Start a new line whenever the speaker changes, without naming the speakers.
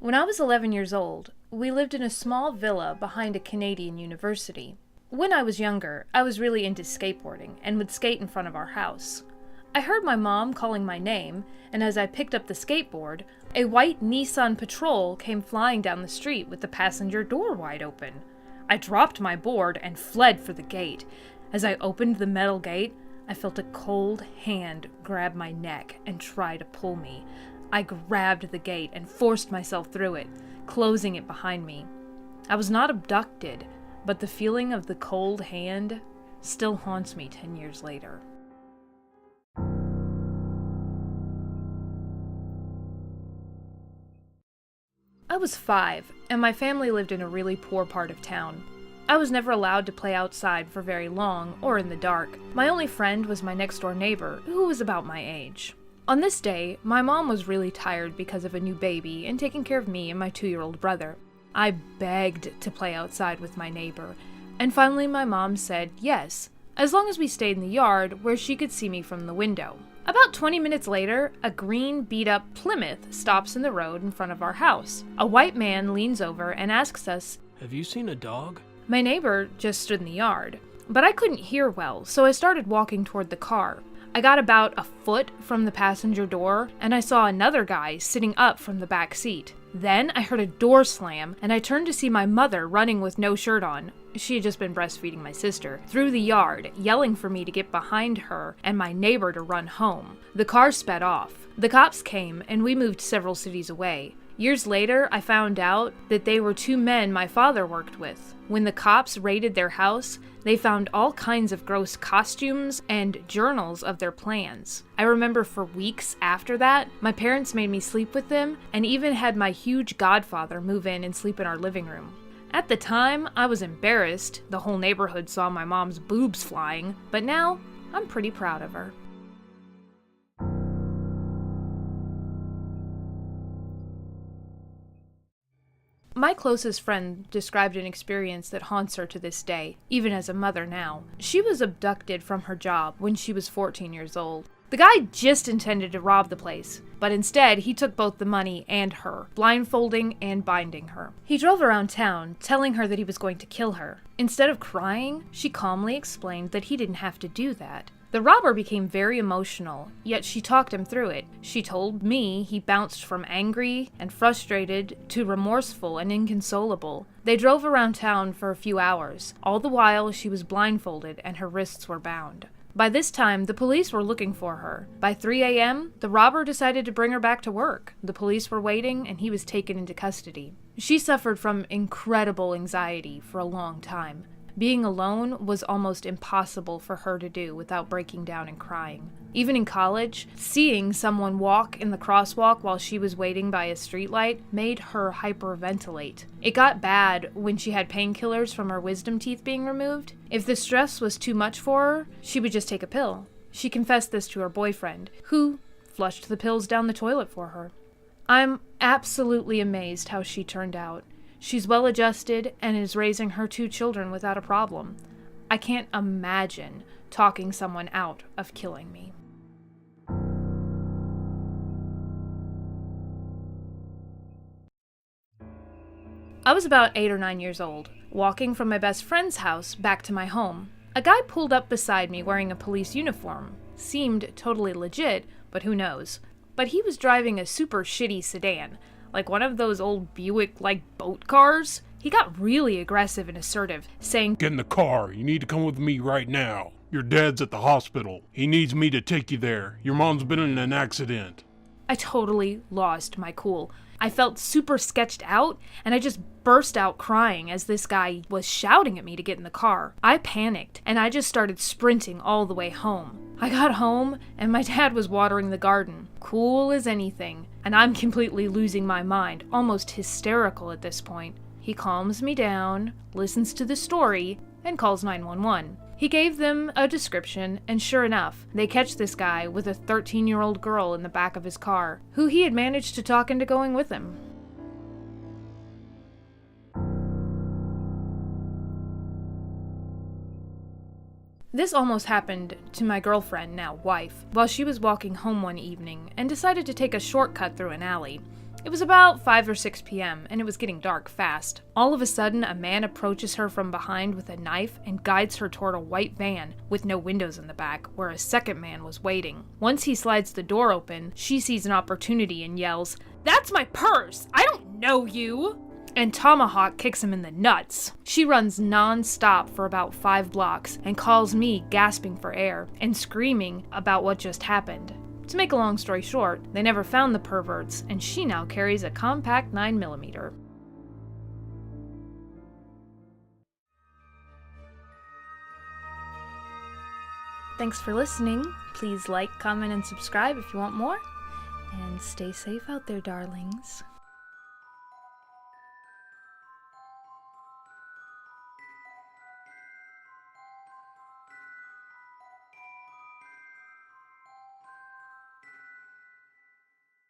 When I was 11 years old, we lived in a small villa behind a Canadian university. When I was younger, I was really into skateboarding and would skate in front of our house. I heard my mom calling my name, and as I picked up the skateboard, a white Nissan Patrol came flying down the street with the passenger door wide open. I dropped my board and fled for the gate. As I opened the metal gate, I felt a cold hand grab my neck and try to pull me. I grabbed the gate and forced myself through it, closing it behind me. I was not abducted, but the feeling of the cold hand still haunts me 10 years later. I was 5, and my family lived in a really poor part of town. I was never allowed to play outside for very long or in the dark. My only friend was my next-door neighbor, who was about my age. On this day, my mom was really tired because of a new baby and taking care of me and my 2-year-old brother. I begged to play outside with my neighbor, and finally my mom said yes, as long as we stayed in the yard where she could see me from the window. About 20 minutes later, a green beat-up Plymouth stops in the road in front of our house. A white man leans over and asks us,
"Have you seen a dog?"
My neighbor just stood in the yard, but I couldn't hear well, so I started walking toward the car. I got about a foot from the passenger door, and I saw another guy sitting up from the back seat. Then I heard a door slam, and I turned to see my mother running with no shirt on. She had just been breastfeeding my sister, through the yard, yelling for me to get behind her and my neighbor to run home. The car sped off. The cops came, and we moved several cities away. Years later, I found out that they were 2 men my father worked with. When the cops raided their house, they found all kinds of gross costumes and journals of their plans. I remember for weeks after that, my parents made me sleep with them and even had my huge godfather move in and sleep in our living room. At the time, I was embarrassed. The whole neighborhood saw my mom's boobs flying, but now I'm pretty proud of her. My closest friend described an experience that haunts her to this day, even as a mother now. She was abducted from her job when she was 14 years old. The guy just intended to rob the place, but instead he took both the money and her, blindfolding and binding her. He drove around town, telling her that he was going to kill her. Instead of crying, she calmly explained that he didn't have to do that. The robber became very emotional, yet she talked him through it. She told me he bounced from angry and frustrated to remorseful and inconsolable. They drove around town for a few hours. All the while, she was blindfolded and her wrists were bound. By this time, the police were looking for her. By 3 a.m., the robber decided to bring her back to work. The police were waiting, and he was taken into custody. She suffered from incredible anxiety for a long time. Being alone was almost impossible for her to do without breaking down and crying. Even in college, seeing someone walk in the crosswalk while she was waiting by a streetlight made her hyperventilate. It got bad when she had painkillers from her wisdom teeth being removed. If the stress was too much for her, she would just take a pill. She confessed this to her boyfriend, who flushed the pills down the toilet for her. I'm absolutely amazed how she turned out. She's well-adjusted and is raising her 2 children without a problem. I can't imagine talking someone out of killing me. I was about 8 or 9 years old, walking from my best friend's house back to my home. A guy pulled up beside me wearing a police uniform. Seemed totally legit, but who knows. But he was driving a super shitty sedan, like one of those old Buick-like boat cars. He got really aggressive and assertive, saying,
"Get in the car. You need to come with me right now. Your dad's at the hospital. He needs me to take you there. Your mom's been in an accident."
I totally lost my cool. I felt super sketched out, and I just burst out crying as this guy was shouting at me to get in the car. I panicked, and I just started sprinting all the way home. I got home, and my dad was watering the garden, cool as anything, and I'm completely losing my mind, almost hysterical at this point. He calms me down, listens to the story, and calls 911. He gave them a description, and sure enough, they catch this guy with a 13-year-old girl in the back of his car, who he had managed to talk into going with him. This almost happened to my girlfriend, now wife, while she was walking home one evening and decided to take a shortcut through an alley. It was about 5 or 6 p.m., and it was getting dark fast. All of a sudden, a man approaches her from behind with a knife and guides her toward a white van with no windows in the back, where a second man was waiting. Once he slides the door open, she sees an opportunity and yells, "That's my purse! I don't know you!" And Tomahawk kicks him in the nuts. She runs non-stop for about 5 blocks and calls me gasping for air and screaming about what just happened. To make a long story short, they never found the perverts, and she now carries a compact 9mm. Thanks for listening. Please like, comment, and subscribe if you want more. And stay safe out there, darlings.